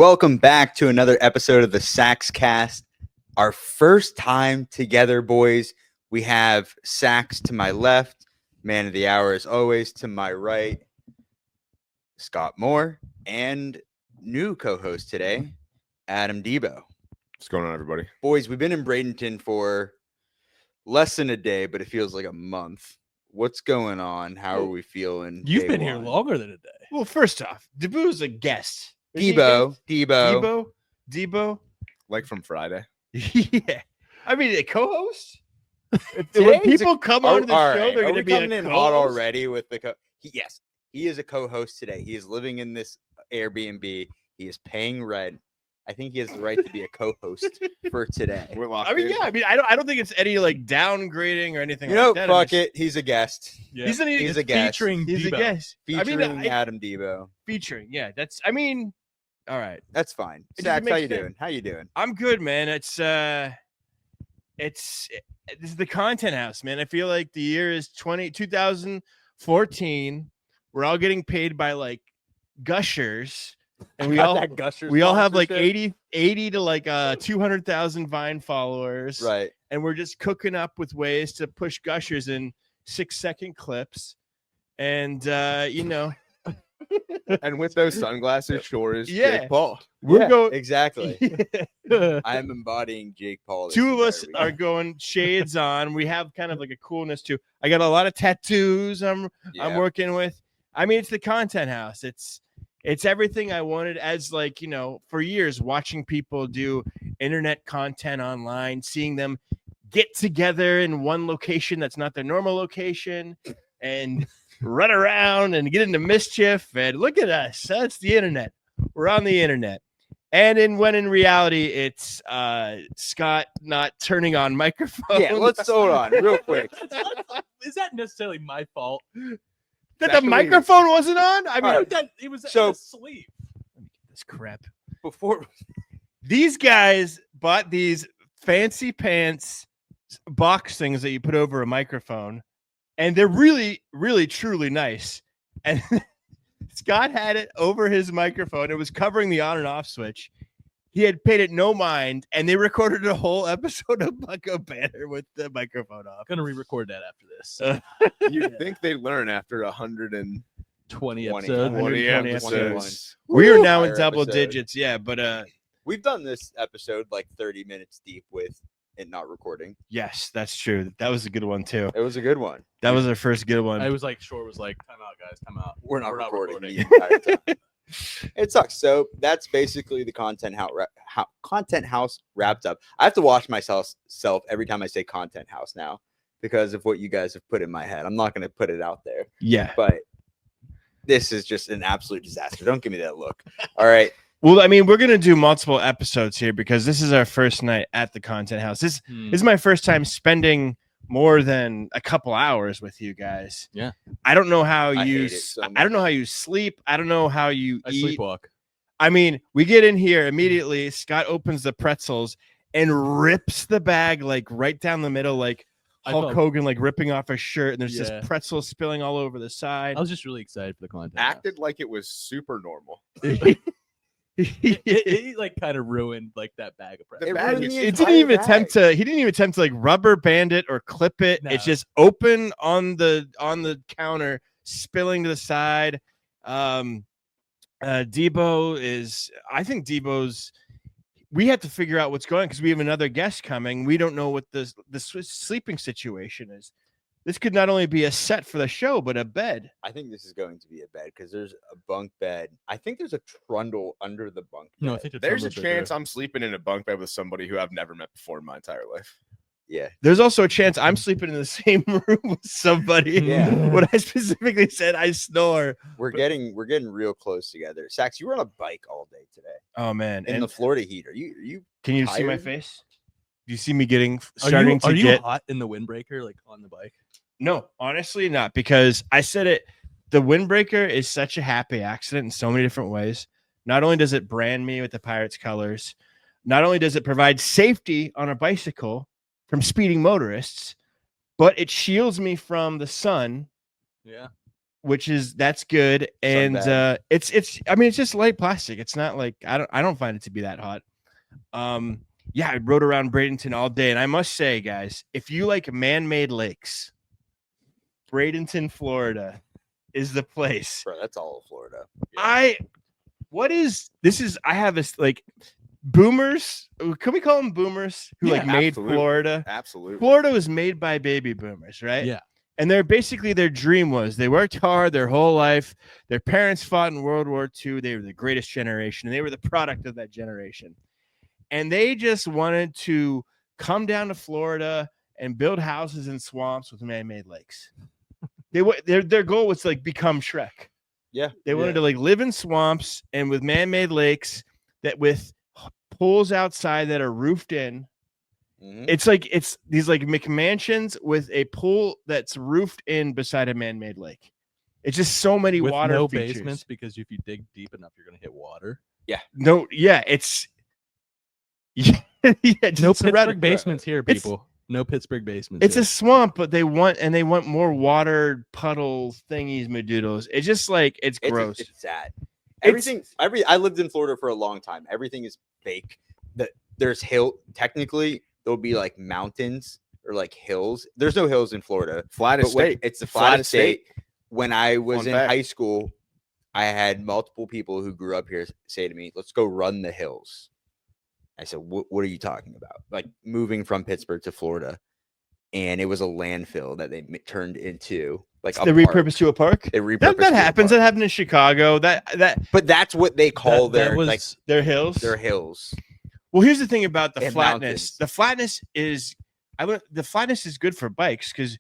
Welcome back to another episode of the Saxcast. Our first time together, boys. We have Sax to my left, man of the hour as always to my right, Scott Moore, and new co-host today, Adam Debo. What's going on, everybody? Boys, we've been in Bradenton for less than a day, but it feels like a month. What's going on? How are we feeling? You've been here longer than a day. Well, first off, Debo's a guest. Debo. Debo. Like from Friday. Yeah. I mean, a co-host? Today When he's people come on the all show, right. they're Are going we to be coming a in co-host? hot already with the yes, he is a co-host today. He is living in this Airbnb. He is paying rent. I think he has the right to be a co-host for today. We're locked I mean, in. yeah. I mean, I don't think it's any like downgrading or anything. You know, like that. fuck it. He's a guest. Yeah. He's a guest. Featuring He's a Debo. guest. Featuring Adam Debo. Featuring. Yeah. That's. I mean, all right. That's fine. It Sax, makes how you sense. doing? How you doing? I'm good, man. This is the content house, man. I feel like the year is 2014. We're all getting paid by like gushers, and we all have like 80 to like 200,000 Vine followers, Right. and we're just cooking up with ways to push gushers in 6-second clips, and you know, And with those sunglasses, sure is Yeah. Jake Paul. we're going. Exactly. I am embodying Jake Paul. this Two of us entire are week. going shades on. We have kind of like a coolness too. I got a lot of tattoos. I'm Yeah. working with. I mean, it's the content house. It's everything I wanted as like, you know, for years watching people do internet content online, seeing them get together in one location that's not their normal location and run around and get into mischief. And look at us. That's the internet. We're on the internet. And when in reality, it's Scott not turning on microphones. Yeah, let's hold on real quick. Is that necessarily my fault? That the microphone wasn't on? I mean, All right. That it was So- asleep. this crap. Before These guys bought these fancy pants box things that you put over a microphone, and they're really, really, truly nice. And Scott had it over his microphone. It was covering the on and off switch. He had paid it no mind, and they recorded a whole episode of Bucko Banner with the microphone off. Gonna re-record that after this. You'd think they'd learn after 120 20 20. episodes. 120 episodes. We are now in Fire double episode. digits, yeah. But we've done this episode like 30 minutes deep with it not recording. yes, that's true. That was a good one too. It was a good one. That was our first good one. I was like, Shore was like, time out, guys, time out. We're not recording recording. the entire time. It sucks. So that's basically the content house wrapped up. I have to watch myself every time I say content house now because of what you guys have put in my head. I'm not going to put it out there, Yeah. but this is just an absolute disaster. Don't give me that look. All right. Well, I mean, we're gonna do multiple episodes here because this is our first night at the content house. This is my first time spending more than a couple hours with you guys. Yeah. I don't know how I you. hate it so I don't know how you sleep. I don't know how you I eat. sleepwalk. I mean, we get in here immediately. Scott opens the pretzels and rips the bag like right down the middle, like I Hulk felt- Hogan, like ripping off a shirt, and there's Yeah. just pretzels spilling all over the side. I was just really excited for the content. Acted like it was super normal. It like kind of ruined like that bag of The pretzels. bag ruined is- the It didn't entire even bag. attempt to. He didn't even attempt to like rubber band it or clip it. No. It's just open on the counter, spilling to the side. Debo is. I think Debo's. We have to figure out what's going on because we have another guest coming. We don't know what the sleeping situation is. This could not only be a set for the show, but a bed. I think this is going to be a bed because there's a bunk bed. I think there's a trundle under the bunk bed. No, I think There's a chance I'm sleeping in a bunk bed with somebody who I've never met before in my entire life. Yeah. There's also a chance I'm sleeping in the same room with somebody. Yeah. When I specifically said I snore. We're getting real close together. Sax, you were on a bike all day today Oh man! in And the Florida heat. Are you can you see my tired? face? Do you see me getting Are starting you to get? hot in the windbreaker, like on the bike? No, honestly not, because I said it. The windbreaker is such a happy accident in so many different ways. Not only does it brand me with the Pirates colors, not only does it provide safety on a bicycle from speeding motorists, but it shields me from the sun Yeah. that's good. And bag. it's I mean it's just light plastic. It's not like I don't find it to be that hot. Yeah, I rode around Bradenton all day, and I must say, guys, if you like man-made lakes, Bradenton, Florida is the place. Bro, that's all of Florida. I have this like boomers. Can we call them boomers who Yeah, like made absolutely. Florida? Absolutely. Florida was made by baby boomers, right? Yeah. And they're basically their dream was they worked hard their whole life. Their parents fought in World War II. They were the greatest generation, and they were the product of that generation. And they just wanted to come down to Florida and build houses in swamps with man-made lakes. Their goal was to like become Shrek. Yeah. They wanted to like live in swamps and with man-made lakes that with pools outside that are roofed in. Mhm. It's these like McMansions with a pool that's roofed in beside a man-made lake. It's just so many With water no features. basements, because if you dig deep enough, you're gonna hit water. No, yeah, it's yeah, No it's around- Pittsburgh basements here, It's- people. No Pittsburgh basements. It's here. a swamp, but they want more water puddle thingies, madoodles. It's just like it's gross. It's sad. Everything. I lived in Florida for a long time. Everything is fake. There's technically there'll be like mountains or like hills. There's no hills in Florida. Flattest But state. it's the Flattest flattest state. When I was Fun in fact. high school, I had multiple people who grew up here say to me, "Let's go run the hills." I said, "What are you talking about?" Like moving from Pittsburgh to Florida, and it was a landfill that they turned into like a they park. repurposed to a park. They repurposed That to a happens. That park. happened in Chicago. But that's what they call That their was like Their hills. their hills. Well, here's the thing about They the have flatness. mountains. The flatness is the flatness is good for bikes because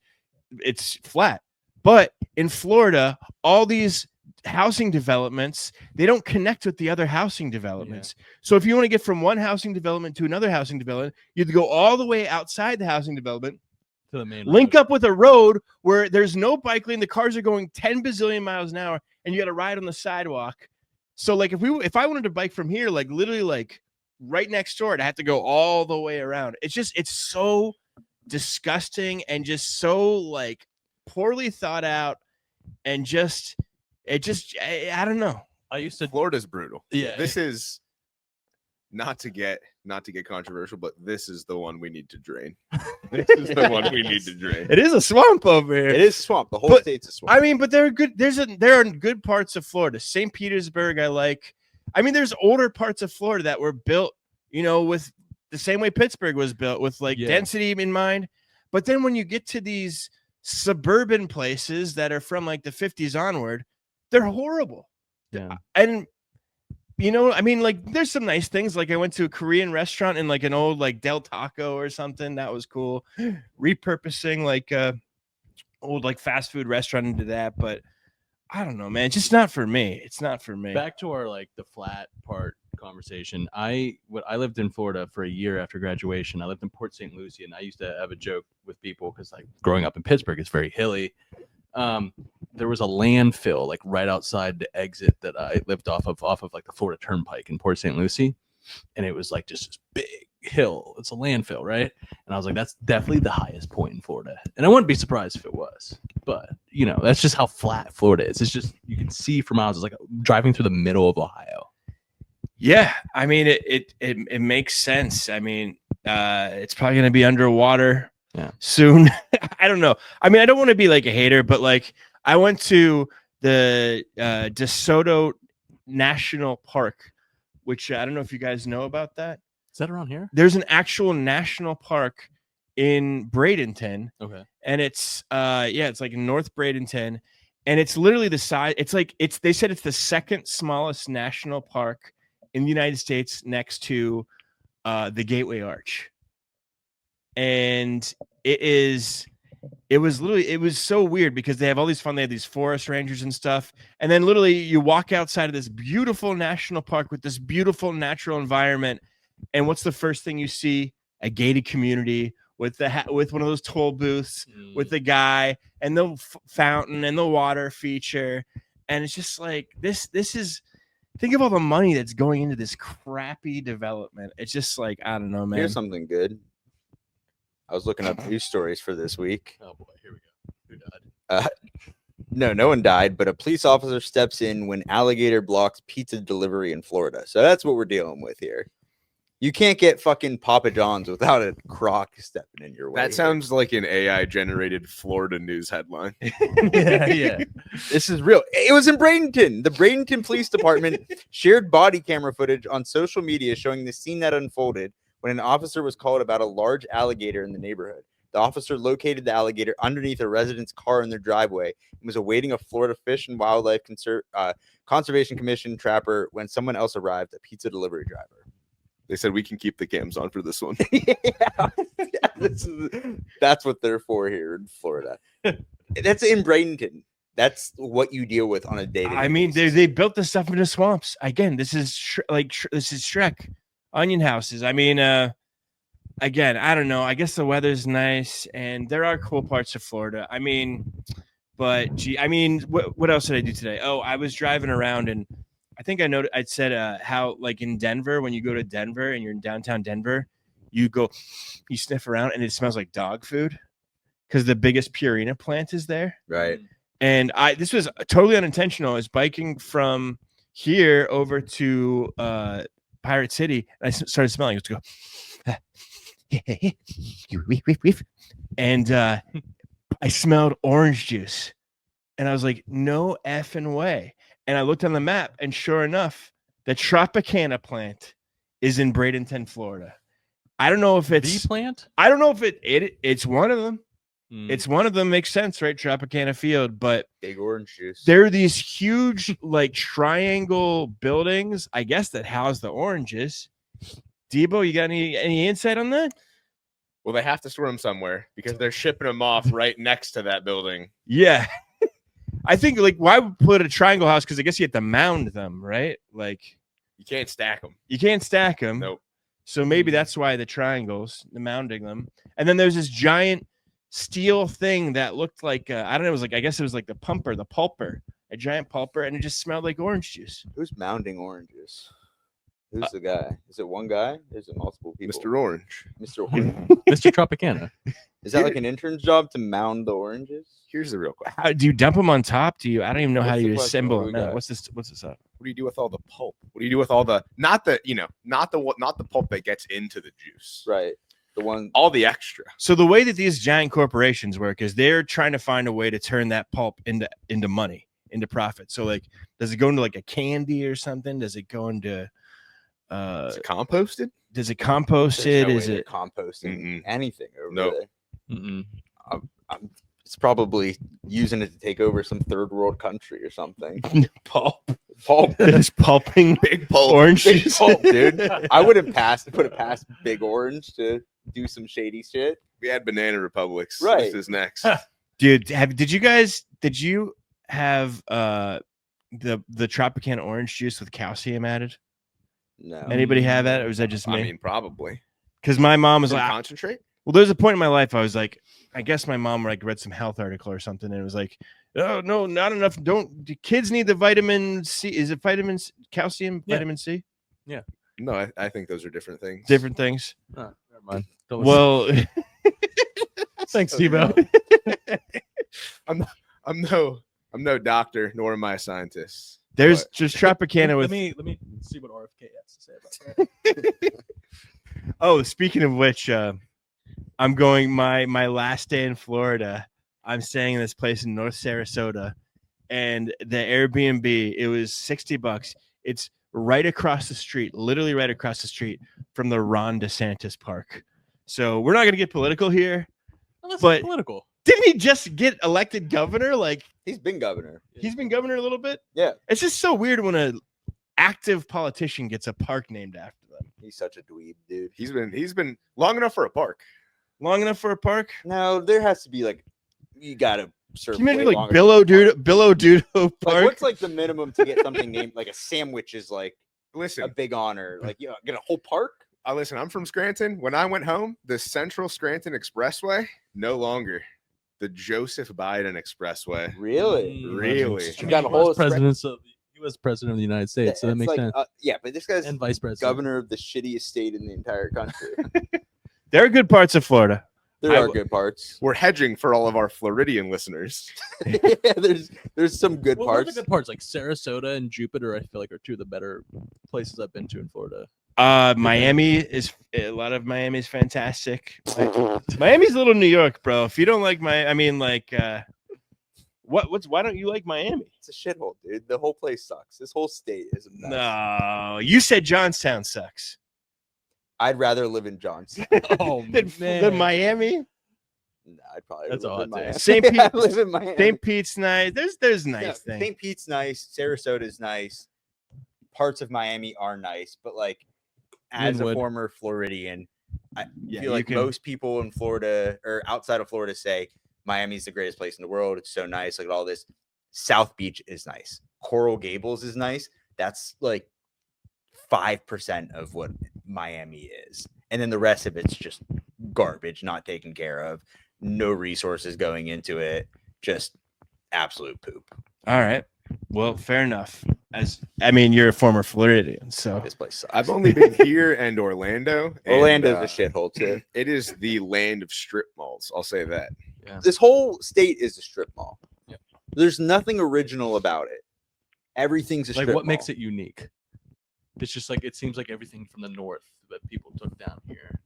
it's flat. But in Florida, all these housing developments, they don't connect with the other housing developments. So if you want to get from one housing development to another housing development, you have to go all the way outside the housing development, to the main link road. up with a road where there's no bike lane, the cars are going 10 bazillion miles an hour, and you got to ride on the sidewalk. So like if I wanted to bike from here, like literally like right next door, I'd have to go all the way around. It's so disgusting and just so like poorly thought out, and I don't know. I used to. Florida's brutal. Yeah. This is not to get controversial, but this is the one we need to drain. This is the one we need to drain. It is a swamp over here. It is swamp. The whole But, state's a swamp. I mean, but there are good parts of Florida. St. Petersburg, I like. I mean, there's older parts of Florida that were built, with the same way Pittsburgh was built, with like density in mind. But then when you get to these suburban places that are from like the 50s onward, they're horrible. Yeah. And I mean, like there's some nice things. Like I went to a Korean restaurant in like an old like Del Taco or something. That was cool. Repurposing like old like fast food restaurant into that, but I don't know, man. It's just not for me. It's not for me. Back to our like the flat part conversation. I lived in Florida for a year after graduation. I lived in Port St. Lucie, and I used to have a joke with people because like growing up in Pittsburgh, it's very hilly. There was a landfill like right outside the exit that I lived off of like the Florida Turnpike in Port St. Lucie, and it was like just this big hill. It's a landfill, right? And I was like, that's definitely the highest point in Florida, and I wouldn't be surprised if it was. But that's just how flat Florida is. It's just you can see for miles. It's like driving through the middle of Ohio. Yeah, I mean it makes sense. I mean, it's probably gonna be underwater soon. I don't know. I mean, I don't want to be like a hater, but like I went to the DeSoto National Park, which I don't know if you guys know about that. Is that around here? There's an actual national park in Bradenton. Okay. And it's it's like in North Bradenton, and it's literally the size. They said it's the second smallest national park in the United States, next to the Gateway Arch. And it was so weird because they have all these fun. They have these forest rangers and stuff. And then literally you walk outside of this beautiful national park with this beautiful natural environment. And what's the first thing you see? A gated community with with one of those toll booths with the guy and the fountain and the water feature. And it's just like, this is, think of all the money that's going into this crappy development. It's just like, I don't know, man. Here's something good. I was looking up news stories for this week. Oh boy, here we go. Who died? No one died, but a police officer steps in when alligator blocks pizza delivery in Florida. So that's what we're dealing with here. You can't get fucking Papa John's without a croc stepping in your way. That here. sounds like an AI generated Florida news headline. Yeah. This is real. It was in Bradenton. The Bradenton Police Department shared body camera footage on social media showing the scene that unfolded when an officer was called about a large alligator in the neighborhood. The officer located the alligator underneath a resident's car in their driveway and was awaiting a Florida Fish and Wildlife Conservation Commission trapper when someone else arrived, a pizza delivery driver. They said we can keep the cams on for this one. That's what they're for here in Florida. That's in Bradenton. That's what you deal with on a day-to-day I mean, basis. they built this stuff into swamps. Again, this is this is Shrek, onion houses. I mean, again, I don't know. I guess the weather's nice, and there are cool parts of Florida. I mean, but gee, I mean, what else did I do today? Oh, I was driving around, and I think I said how like in Denver, when you go to Denver and you're in downtown Denver, you sniff around and it smells like dog food because the biggest Purina plant is there. Right. And this was totally unintentional. I was biking from here over to Pirate City, and I started smelling. It go, and I smelled orange juice, and I was like, "No effing way!" And I looked on the map, and sure enough, the Tropicana plant is in Bradenton, Florida. I don't know if it's the plant. I don't know if it's one of them. Mm. It's one of them. Makes sense, right? Tropicana Field, but Big orange juice. there are these huge, like triangle buildings, I guess, that house the oranges. Debo, you got any insight on that? Well, they have to store them somewhere because they're shipping them off right next to that building. Yeah, I think like why put a triangle house? Because I guess you have to mound them, right? Like You can't stack them. you can't stack them. Nope. So maybe that's why the triangles, the mounding them. And then there's this giant steel thing that looked like I don't know. It was like I guess it was like the pulper, a giant pulper, and it just smelled like orange juice. Who's mounding oranges? Who's the guy? Is it one guy? Or is it multiple people? Mr. Orange. Mr. Orange. Mr. Tropicana. Is that like an intern's job to mound the oranges? Here's the real question. How, do you dump them on top? Do you? I don't even know how What's the you question? assemble What do them. we No, got? what's this? What's this up? What do you do with all the pulp? What do you do with all the not the pulp that gets into the juice? Right. The one. All the extra. So the way that these giant corporations work is they're trying to find a way to turn that pulp into money, into profit. So like, does it go into like a candy or something? Does it go into Is it composted? does it compost There's it? no Is way it they're composting Mm-mm. anything over Nope. there? Mm-mm. It's probably using it to take over some third world country or something. pulp? Pulp. It's pulping Big pulp. orange Big juice. pulp, dude. I wouldn't put it past Big Orange to do some shady shit. We had Banana Republics. Right. This is next. Dude, did you have the Tropicana orange juice with calcium added? No. Anybody have that, or was that just I me? mean, probably. Because my mom was Some like, concentrate? well, there's a point in my life I was like, I guess my mom like read some health article or something, and it was like, oh no, not enough. Do kids need the vitamin C? Is it calcium, Yeah. vitamin C? No, I think those are different things. Different things. Oh, never mind. Don't listen. Well, Thanks, Debo. I'm no doctor, nor am I a scientist. there's But- just Tropicana with. let me see what RFK has to say about that. Oh, speaking of which, I'm going my last day in Florida. I'm staying in this place in North Sarasota, and the Airbnb, it was $60. It's right across the street, literally right across the street from the Ron DeSantis Park. So we're not going to get political here. Well, that's But- political. Didn't he just get elected governor? Like He's been governor. he's been governor a little bit. Yeah. It's just so weird when a active politician gets a park named after them. He's such a dweeb, dude. He's been long enough for a park. Long enough for a park? No, there has to be like, you gotta serve. Can you imagine way like longer Billo Dudo Like, Park? what's like the minimum to get something named like a sandwich is like a Listen, big honor. Like, you know, get a whole park. listen. I'm from Scranton. When I went home, the Central Scranton Expressway no longer. The Joseph Biden Expressway. Really? Really? You got a He whole was he was president of the United States, so that It's makes like, sense. yeah, but this guy's And vice president. governor of the shittiest state in the entire country. There are good parts of Florida. There are good parts. We're hedging for all of our Floridian listeners. Yeah, there's some good What are the parts. good parts? Like Sarasota and Jupiter, I feel like are two of the better places I've been to in Florida. Miami is a lot of Miami is fantastic. Miami's a little New York, bro. If you don't like why don't you like Miami? It's a shithole, dude. The whole place sucks. This whole state is a mess. No, you said Johnstown sucks. I'd rather live in Johnstown. Oh Than Miami. Nah, I'd probably That's a live in hot Miami. take. St. Yeah, Pete- live in Miami. St. Pete's nice. There's nice Yeah, things. St. Pete's nice. Sarasota's nice. Parts of Miami are nice, but like as a Linwood. former Floridian, I Yeah, feel you like can- most people in Florida or outside of Florida say Miami's the greatest place in the world. It's so nice. Like all this. South Beach is nice. Coral Gables is nice. That's like 5% of what Miami is. And then the rest of it's just garbage, not taken care of, no resources going into it, just absolute poop. All right. Well, fair enough. You're a former Floridian, so This place sucks. I've only been here and Orlando. and, Orlando's a shithole too. It is the land of strip malls. I'll say that. This whole state is a strip mall. Yep. There's nothing original about it. Everything's a Like strip what makes mall. it unique? It's just like it seems like everything from the north that people took down here,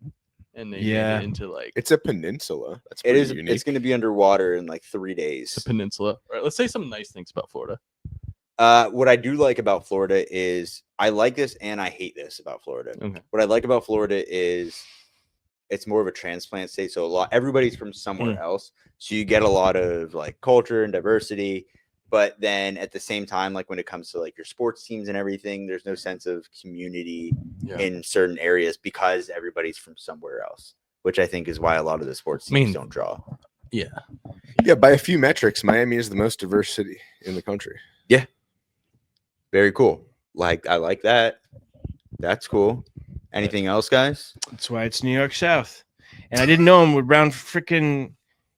and they made Yeah. it into like It's a peninsula. That's It pretty is. unique. It's going to be underwater in like 3 days. the peninsula. All right, let's say some nice things about Florida. What I do like about Florida is I like this and I hate this about Florida. Okay. What I like about Florida is it's more of a transplant state. So everybody's from somewhere else. So you get a lot of like culture and diversity. But then at the same time, like when it comes to like your sports teams and everything, there's no sense of community Yeah. in certain areas because everybody's from somewhere else, which I think is why a lot of the sports teams don't draw. Yeah. Yeah, by a few metrics, Miami is the most diverse city in the country. Very cool. Like I like that. That's cool. Anything else, guys? that's why it's New York South. And I didn't know him with brown freaking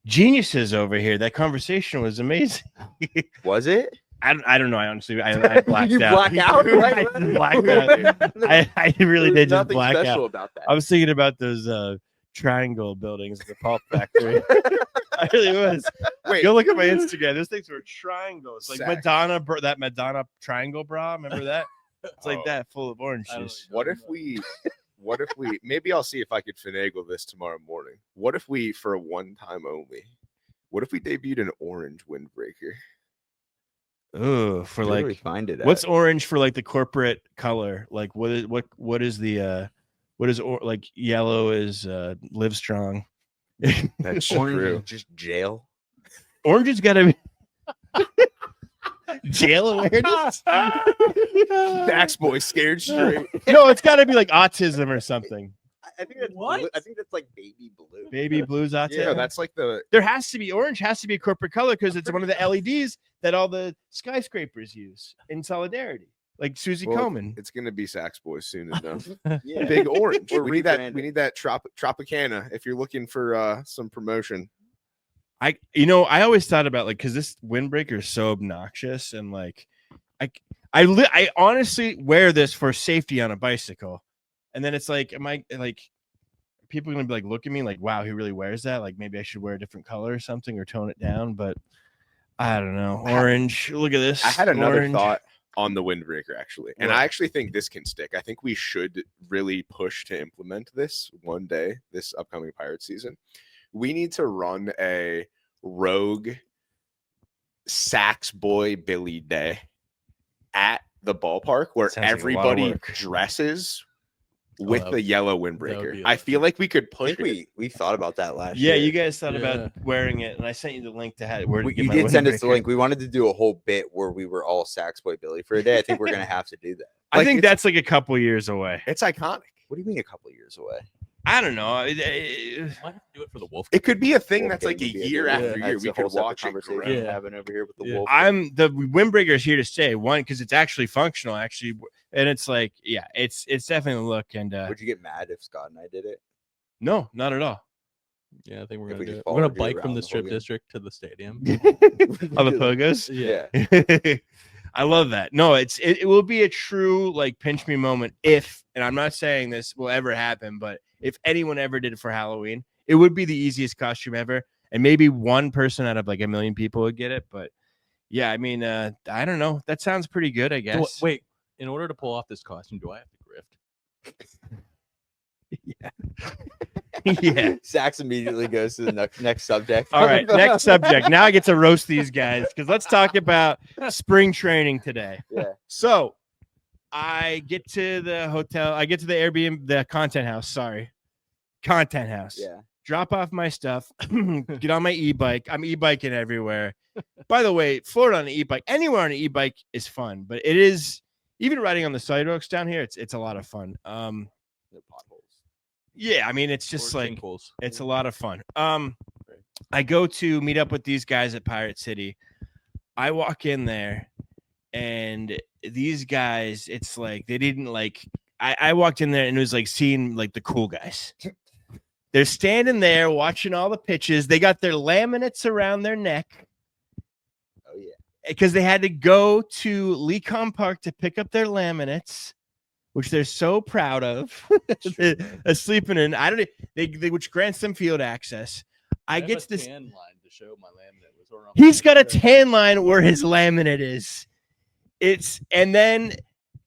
geniuses over here. That conversation was amazing. Was it? I don't know. I honestly I blacked You out. black out? I just blacked out. I really There's did just nothing black special out. about that. I was thinking about those triangle buildings at the pulp factory. I really was. Wait, Go look at my Instagram. Those things were triangles, like Sack. Madonna, that Madonna triangle bra. Remember that? It's like Oh. that, full of orange I don't juice. what if we maybe I'll see if I could finagle this tomorrow morning. What if we, for a one time only, what if we debuted an orange windbreaker? Ooh, for Where do we like, find it? what's at? orange for like the corporate color? Like, what is like yellow is live strong. That's orange? true. Is just jail. Orange has got to be jail awareness. Saxboy scared straight. No, it's got to be like autism or something. I think that's What? blue. I think that's like baby blue. Baby blues autism. Yeah, that's like the There has to be orange. Has to be a corporate color because it's one of the LEDs that all the skyscrapers use in solidarity, like Susie well, Komen. It's gonna be Saxboy soon enough. Yeah. Big orange. Or We need that. rebrand We it. need that Tropicana if you're looking for some promotion. I always thought about like because this windbreaker is so obnoxious and like I honestly wear this for safety on a bicycle, and then it's like, am I like people are gonna be like look at me like, wow, he really wears that? Like maybe I should wear a different color or something or tone it down, but I don't know. Orange. Look at this. I had another Orange. thought on the windbreaker actually, and What? I actually think this can stick. I think we should really push to implement this one day, this upcoming pirate season. We need to run a rogue Saxboy Billy Day at the ballpark where Sounds like a lot of everybody work. dresses with that the would- yellow would windbreaker. be I feel like we could I push think it. we thought about that last Yeah, year. you guys thought Yeah. about wearing it, and I sent you the link to where to get You my did send us the windbreaker. link. We wanted to do a whole bit where we were all Saxboy Billy for a day. I think we're gonna have to do that. I Like, think it's- that's like a couple years away. It's iconic. What do you mean a couple years away? I don't know. Might have to do it for the Wolf. It could be a thing Wolf that's like a Gang would be year good after one. year. That's We a whole could separate watch it conversation grow. we're Yeah. having over here with the Yeah. wolf. The windbreaker is here to stay. One, because it's actually functional, actually, and it's like, yeah, it's definitely a look. And Would you get mad if Scott and I did it? no, not at all. Yeah, I think we're If gonna we do just it. We're gonna followed you bike from around the the whole strip game. district to the stadium. On the pogos. Yeah. I love that. No, it will be a true like pinch me moment if, and I'm not saying this will ever happen, but if anyone ever did it for Halloween, it would be the easiest costume ever, and maybe one person out of like 1 million people would get it. But yeah, I mean, I don't know. That sounds pretty good, I guess. Wait, in order to pull off this costume, do I have to grift? Yeah. Sax immediately goes to the next subject. All right, next subject. Now I get to roast these guys because let's talk about spring training today. Yeah. So I get to the hotel. I get to the Airbnb, the content house. Sorry, content house. Yeah. Drop off my stuff. Get on my e-bike. I'm e-biking everywhere. By the way, Florida on an e-bike, anywhere on an e-bike is fun, but it is even riding on the sidewalks down here. It's a lot of fun. No potholes. Yeah, I mean, it's just Or like sinkholes? it's a lot of fun. I go to meet up with these guys at Pirate City. I walk in there, and these guys, it's like they didn't like. I walked in there and it was like seeing like the cool guys. They're standing there watching all the pitches. They got their laminates around their neck. Oh yeah. Because they had to go to Lecom Park to pick up their laminates, which they're so proud of. They're sleeping in. I don't. They which grants them field access. I get to this. tan line to show my laminate was around. He's got a tan line where his laminate is. And then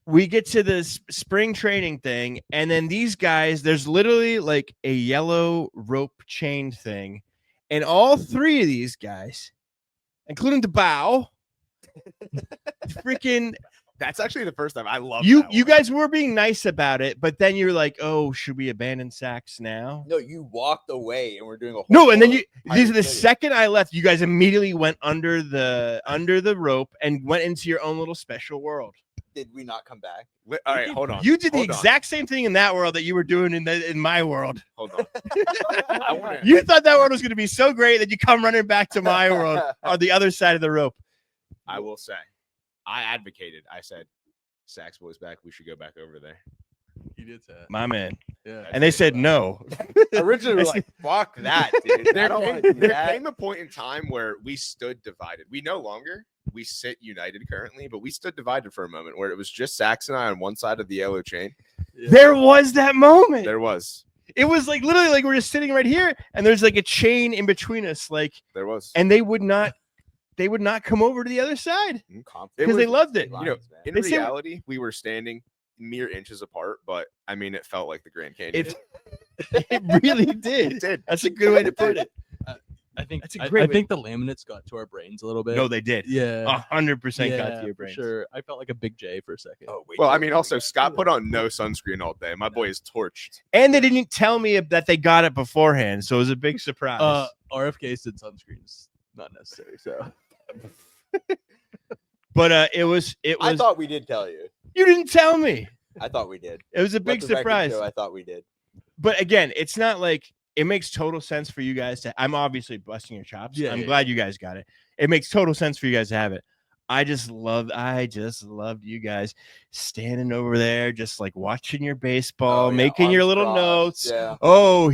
we get to this spring training thing, and then these guys, there's literally like a yellow rope chain thing, and all three of these guys, including the bow, freaking. That's actually the first time. I love You that you one. guys were being nice about it, but then you're like, oh, should we abandon Sax now? No, you walked away and we're doing a whole No, and then other the Pirate City. second I left, you guys immediately went under the rope and went into your own little special world. Did we not come back? All right, hold on. You did the Hold on, exact same thing in that world that you were doing in my world. Hold on. I wanna- You thought that world was going to be so great that you come running back to my world on the other side of the rope. I will say, I advocated. I said, Saxboy's back. We should go back over there. He did say that. My man. Yeah. And they said no. Originally, we were like, "Fuck that, dude." I don't wanna do There that. came a point in time where we stood divided. We no longer. We sit united currently, but we stood divided for a moment where it was just Sax and I on one side of the yellow chain. There was that moment. There was. It was like literally like we're just sitting right here and there's like a chain in between us, like, There was. and they would not come over to the other side because they loved it. You know, in They say- reality, we were standing mere inches apart, but I mean, it felt like the Grand Canyon. It really did. It did. That's a good way to put it. I think That's a I great way- think the laminates got to our brains a little bit. No, they did. Yeah. 100% got to Yeah, your for brain. sure. I felt like a big J for a second. Oh, wait Well, till I mean, we also get Scott to put that. on no sunscreen all day. My boy is torched. And they didn't tell me that they got it beforehand, so it was a big surprise. RFK said sunscreen's not necessary. So But it was. I thought we did tell you. You didn't tell me. I thought we did. It was a Let big the record surprise. show, I thought we did. But again, it's not like it makes total sense for you guys to. I'm obviously busting your chops. Yeah, I'm yeah, glad you guys got it. It makes total sense for you guys to have it. I just loved you guys standing over there, just like watching your baseball, Oh, yeah, making your arms little crossed, notes. Yeah. Oh,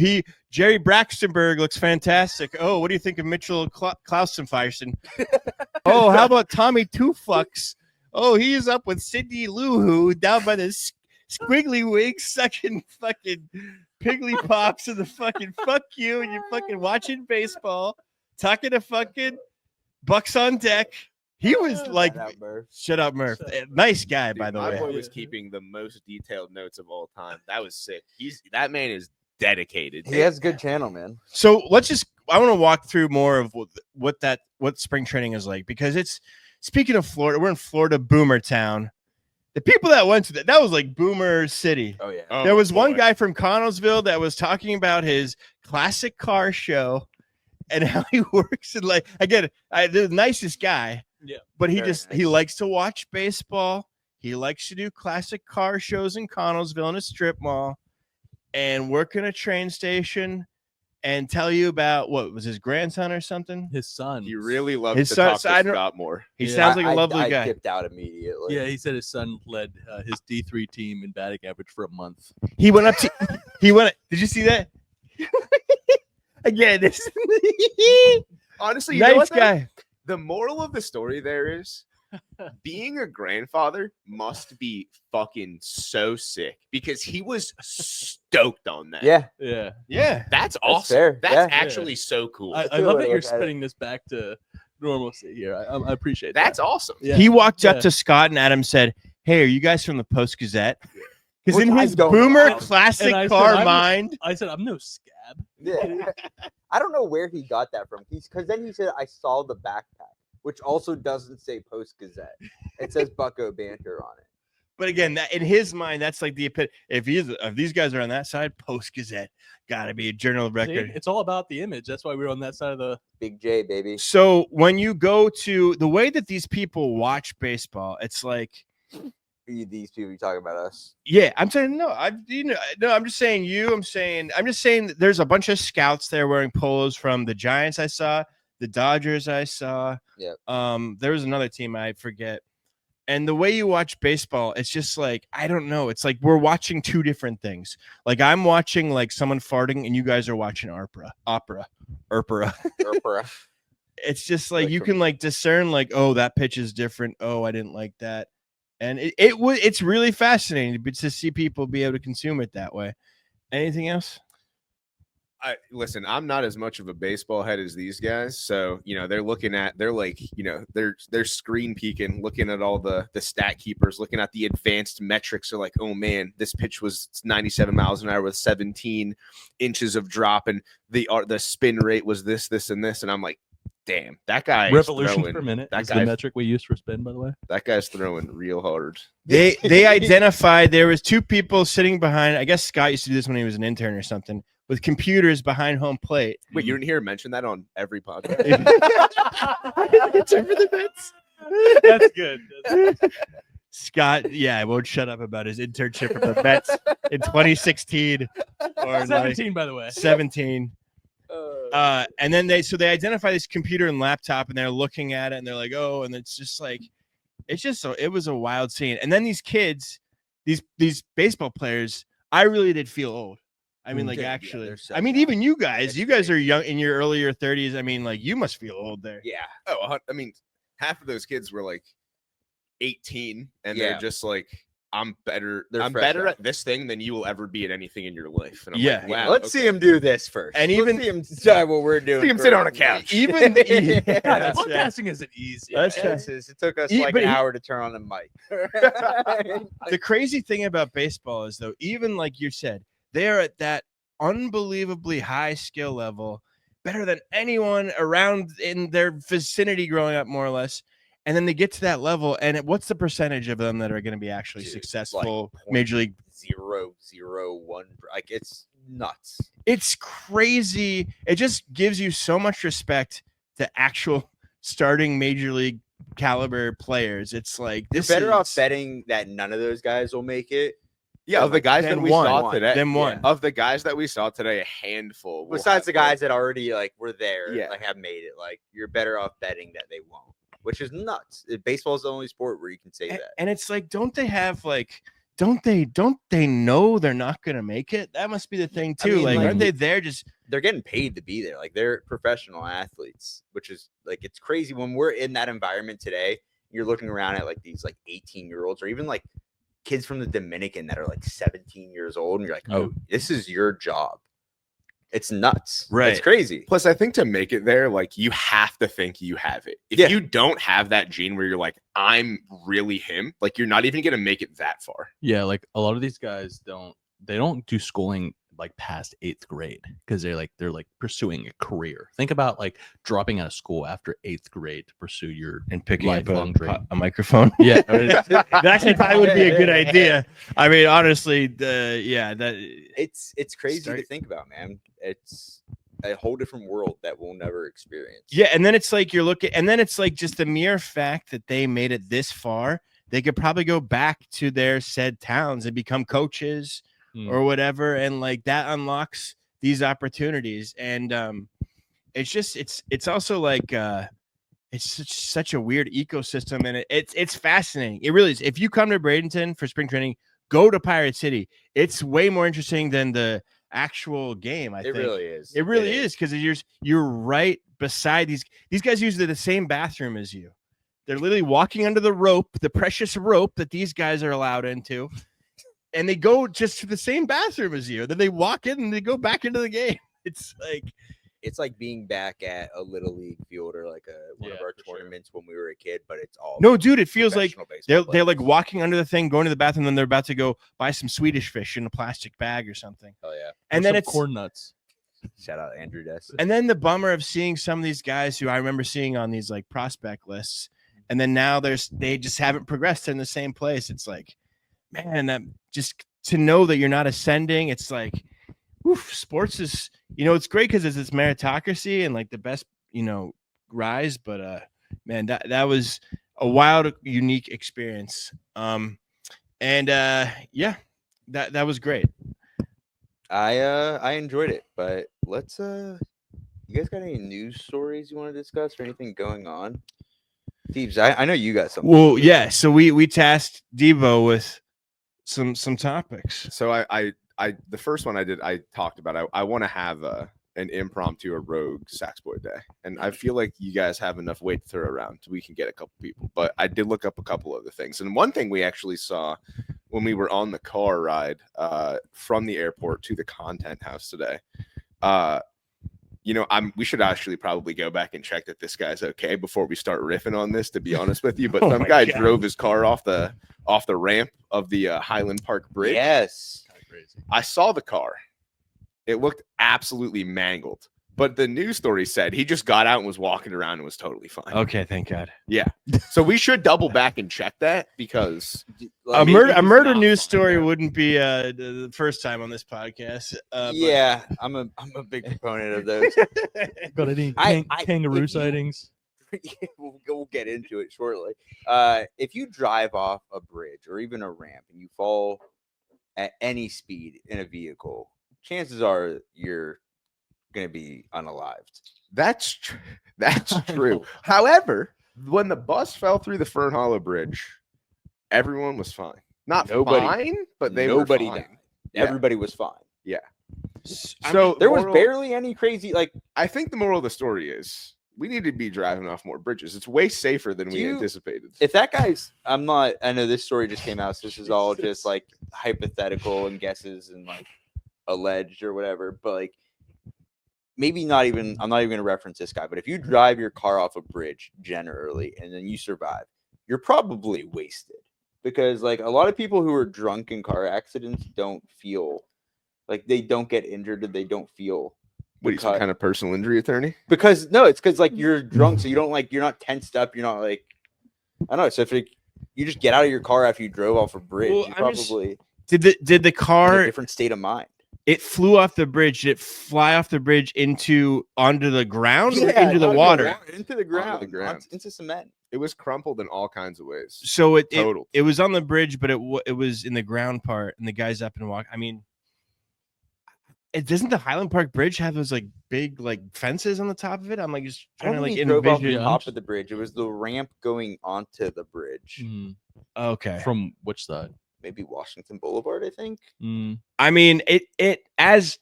Jerry Braxtonberg looks fantastic. Oh, what do you think of Mitchell Klausenfeierson? Oh, how about Tommy Two Fucks? Oh, he's up with Sidney Luhu down by the squiggly wigs, sucking fucking piggly pops and the fucking fuck you, and you're fucking watching baseball, talking to fucking Bucks on deck. He was like, Shout out, Murph. shut up, Murph. Shut up. Nice guy, Dude, by the my way. boy was keeping the most detailed notes of all time. That was sick. That man is dedicated. He has a good channel, man. So I want to walk through more of what spring training is like, because it's, speaking of Florida, we're in Florida, Boomer Town. The people that went to that was like Boomer City. Oh yeah. Oh, There was one boy. guy from Connellsville that was talking about his classic car show and how he works. And like, again, the nicest guy. Yeah. But he Very he nice. likes to watch baseball. He likes to do classic car shows in Connellsville in a strip mall and work in a train station and tell you about what was his grandson or something. his son. He really loves His to son- talk so to I don't- Scott more. He Yeah. sounds like a I lovely guy. Tipped out immediately. Yeah, he said his son led his D3 team in batting average for a month. He went up to did you see that? Again, this Honestly, you know nice what, though? guy. The moral of the story there is being a grandfather must be fucking so sick because he was stoked on that. Yeah, Yeah. That's awesome. fair. That's Yeah. actually so cool. I That's a good love way that to you're look at it. spinning this back to normalcy here. I appreciate That's that. awesome. Yeah. He walked Yeah. up to Scott and Adam said, "Hey, are you guys from the Post Gazette?" Because Which in I his don't know. boomer And classic I said, car I'm- mind, I said I'm no scab. Yeah. I don't know where he got that from. Because then he said, I saw the backpack, which also doesn't say Post Gazette. It says Bucko Banter on it. but again, that in his mind, that's like the if these guys are on that side, Post Gazette gotta be a journal of See, record. it's all about the image. That's why we're on that side of the. Big J, baby. So when you go to the way that these people watch baseball, it's like, These people, you talking about us? yeah, I'm saying no. I'm just saying you. I'm just saying that there's a bunch of scouts there wearing polos from the Giants. I saw the Dodgers. I saw. Yep. There was another team I forget. And the way you watch baseball, it's just like I don't know. It's like we're watching two different things. Like I'm watching like someone farting, and you guys are watching opera. It's just like Like you from- can like discern like, oh, that pitch is different. Oh, I didn't like that. And it's really fascinating to see people be able to consume it that way. Anything else? Listen, I'm not as much of a baseball head as these guys, so they're screen peeking, looking at all the stat keepers, looking at the advanced metrics. They're like, oh man, this pitch was 97 miles an hour with 17 inches of drop, and the spin rate was this, and this, and I'm like, damn, that guy Revolutions per minute. That Is the guy's metric we use for spin, by the way. that guy's throwing real hard. They identified there was two people sitting behind. I guess Scott used to do this when he was an intern or something, with computers behind home plate. Wait, you didn't hear him mention that on every podcast? It's over the bets. That's good. Scott, yeah, I won't shut up about his internship with the Mets in 2016 or 17, by the way. 17. And then they identify this computer and laptop, and they're looking at it, and they're like, oh, and it's just like, it was a wild scene. And then these kids, these baseball players, I really did feel old. I mean, like, Yeah, actually, they're so I mean, young. even you guys, It's are young in your earlier 30s. I mean, like, you must feel old there. Yeah. Oh, I mean, half of those kids were like 18, and Yeah. they're just like, I'm better. They're I'm fresh better out. at this thing than you will ever be at anything in your life. And I'm Yeah. like, wow. Let's see him do this first. And Let's even- see him decide what we're doing. See him sit on a couch. Even Yeah, that's right. Podcasting isn't easy. That's man. right. It took us He- like but an he- hour to turn on the mic. The crazy thing about baseball is, though, even like you said, they are at that unbelievably high skill level, better than anyone around in their vicinity growing up, more or less. And then they get to that level, and what's the percentage of them that are going to be actually Dude, successful like major league? 0.001. Like it's nuts. It's crazy. It just gives you so much respect to actual starting major league caliber players. It's like You're this better off is- betting that none of those guys will make it. Yeah, of the guys Then that we one. saw today, Then one. of the guys that we saw today, a handful. will Besides have, the guys that already like were there, Yeah. like have made it. Like you're better off betting that they won't, which is nuts. Baseball is the only sport where you can say that. And it's like, don't they have like, don't they know they're not gonna make it? That must be the thing I too. mean, like, like, aren't they there just They're getting paid to be there. Like they're professional athletes, which is like it's crazy when we're in that environment today. You're looking around at like these like 18-year-olds or even like kids from the Dominican that are like 17 years old, and you're like, oh, this is your job. It's nuts. Right. It's crazy. Plus, I think to make it there, like you have to think you have it. If Yeah. you don't have that gene where you're like, I'm really him, like you're not even gonna make it that far. Yeah, like a lot of these guys don't do schooling like past 8th grade because they're like pursuing a career. Think about like dropping out of school after 8th grade to pursue your and picking up lifelong dream. a microphone? Yeah. That actually probably would be a good idea. I mean, honestly, It's crazy Start- to think about, man. It's a whole different world that we'll never experience. yeah. And then it's like you're looking, and then it's like just the mere fact that they made it this far, they could probably go back to their said towns and become coaches or whatever, and like that unlocks these opportunities. And it's just it's also like it's such a weird ecosystem, and it's fascinating. It really is. If you come to Bradenton for spring training, go to Pirate City. It's way more interesting than the actual game. I It think really is. it really is, because you're right beside these guys. Use the same bathroom as you. They're literally walking under the rope, the precious rope that these guys are allowed into. and they go just to the same bathroom as you. Then they walk in and they go back into the game. It's like being back at a little league field or like one of Yeah, our for sure. tournaments when we were a kid, but it's all no, dude. It feels like professional baseball they're like players. walking under the thing, going to the bathroom, then they're about to go buy some Swedish fish in a plastic bag or something. Oh yeah. And Or then some it's corn nuts. Shout out Andrew Dess. and then the bummer of seeing some of these guys who I remember seeing on these like prospect lists, and then now they just haven't progressed in the same place. It's like, man, that just to know that you're not ascending. It's like, oof, sports is, it's great because it's this meritocracy and like the best, rise. But man, that was a wild, unique experience. Yeah, that was great. I enjoyed it, but let's you guys got any news stories you want to discuss or anything going on? Thieves, I know you got something. Well, yeah. So we tasked Devo with some topics. So I the first one I talked about. I want to have an impromptu or rogue Saxboy day, and I feel like you guys have enough weight to throw around so we can get a couple people. But I did look up a couple other things, and one thing we actually saw when we were on the car ride from the airport to the content house today. We should actually probably go back and check that this guy's okay before we start riffing on this, to be honest with you. But Oh some my guy God. drove his car off the ramp of the Highland Park Bridge. Yes. Kind of crazy. I saw the car. It looked absolutely mangled. But the news story said he just got out and was walking around and was totally fine. Okay, thank God. Yeah. So we should double back and check that because A Maybe murder he's murder not news fine, story yeah. wouldn't be the first time on this podcast. Yeah, I'm a big proponent of those. Got any I- kangaroo if you- sightings? we'll get into it shortly. If you drive off a bridge or even a ramp and you fall at any speed in a vehicle, chances are you're going to be unalived. that's true. However, when the bus fell through the Fern Hollow Bridge, everyone was fine. Not Nobody- fine, but Nobody were fine. died. Yeah. Everybody was fine. So There was moral- barely any crazy I think the moral of the story is we need to be driving off more bridges. It's way safer than we anticipated. if that guy's I know this story just came out, so this is all just like hypothetical and guesses and like alleged or whatever, but like maybe I'm not even going to reference this guy, but if you drive your car off a bridge generally and then you survive, you're probably wasted, because like a lot of people who are drunk in car accidents don't feel like they don't get injured and they don't feel What are you, some kind of personal injury attorney? because like you're drunk, so you don't like, you're not tensed up, you're not like, I don't know. So if you just get out of your car after you drove off a bridge, Well, you I'm just- probably did the in a car different state of mind. it flew off the bridge? Did it fly off the bridge onto the ground or into the not water? into the ground, ground. into cement. It was crumpled in all kinds of ways. So it Total. it was on the bridge, but it was in the ground part, and the guy's up and walk. I mean, doesn't the Highland Park Bridge have those like big like fences on the top of it? I'm like just I don't trying to think like he drove off the envision. top of the bridge. It was the ramp going onto the bridge. Mm, Okay. from which side? Maybe Washington Boulevard, I think. Mm, I mean, it as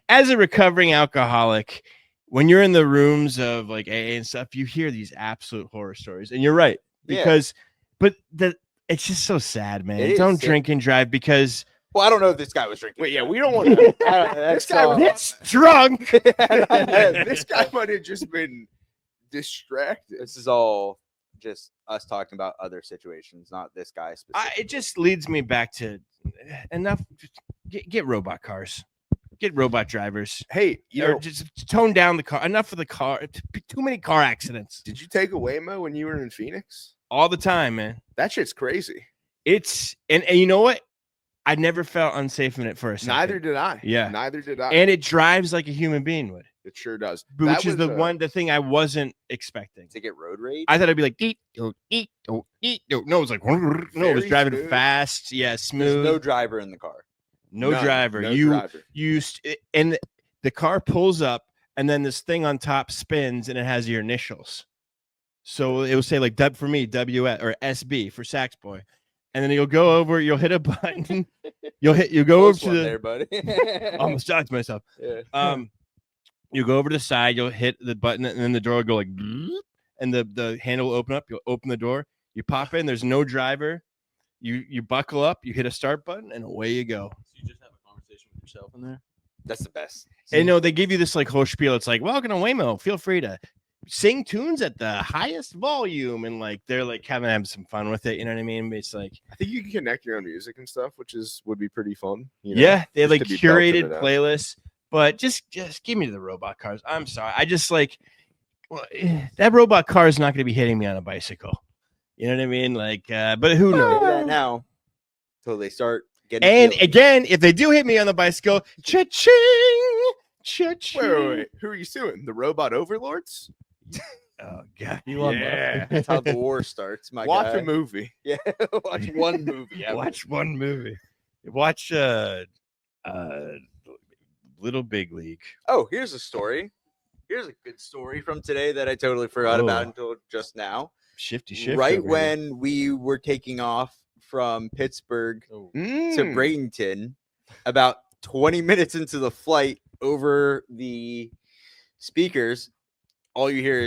as a recovering alcoholic, when you're in the rooms of like AA and stuff, you hear these absolute horror stories, and you're right Yeah. because, but it's just so sad, man. It is Don't sad. drink and drive because Well, I don't know if this guy was drinking. Wait, yeah, we don't want to. This guy was- it's drunk. This guy might have just been distracted. This is all just us talking about other situations, not this guy specifically. It just leads me back to enough. Get robot cars, get robot drivers. Hey, Just tone down the car. Enough of the car. Too many car accidents did you take a Waymo when you were in Phoenix? all the time, man. That shit's crazy. It's and you know what? I never felt unsafe in it for a second. Neither did I. Yeah. Neither did I. And it drives like a human being would, it sure does. which is That was the thing I wasn't expecting. To get road rage. I thought it'd be like eat, don't eat, don't eat. No, it was like no, it was Very driving smooth. fast. Yeah, There's smooth. no driver in the car. No none, driver. no you driver. and the car pulls up, and then this thing on top spins, and it has your initials. So it will say like W for me, WS or SB for Saxboy, and then you'll go over, you'll hit a button, you'll go over Close to one the. there, buddy. Almost shocked myself. Yeah. You go over to the side, you'll hit the button, and then the door will go like, and the handle will open up. You'll open the door, you pop in. There's no driver. You buckle up, you hit a start button, and away you go. So you just have a conversation with yourself in there. That's the best. And no, they give you this like whole spiel. It's like, welcome to Waymo. Feel free to sing tunes at the highest volume, and like they're like having some fun with it. You know what I mean? It's like, I think you can connect your own music and stuff, which would be pretty fun. You know? yeah, they have just like to be belting curated it out. playlists. But just give me the robot cars. I'm sorry. I just like that robot car is not going to be hitting me on a bicycle. You know what I mean? Like, but who Say knows? that now until they start getting. And feeling. again, if they do hit me on the bicycle, cha-ching, cha-ching. Wait. Who are you suing? The robot overlords? Oh god, You love That's how the war starts. My Watch guy. a movie. Yeah, watch one movie. ever. Watch one movie. Watch Little Big League. Oh, here's a story. Here's a good story from today that I totally forgot about Oh. until just now. Shifty. Right over here. when we were taking off from Pittsburgh Oh. to Mm. Bradenton, about 20 minutes into the flight, over the speakers, all you hear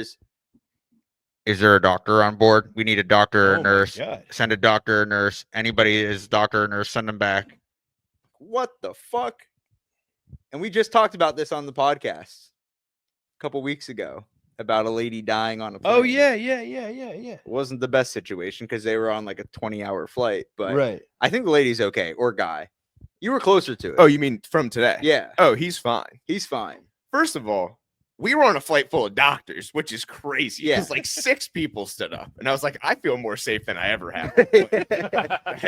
is there a doctor on board? We need a doctor or Oh my nurse. God. Send a doctor or nurse. Anybody is doctor or nurse, send them back. What the fuck? And we just talked about this on the podcast a couple weeks ago about a lady dying on a plane. Oh yeah. It wasn't the best situation because they were on like a 20-hour flight, but Right. I think the lady's okay, or guy. You were closer to it. Oh, you mean from today? yeah, Oh, he's fine. he's fine. First of all, we were on a flight full of doctors, which is crazy. Yeah. Because like 6 people stood up, and I was like, I feel more safe than I ever have.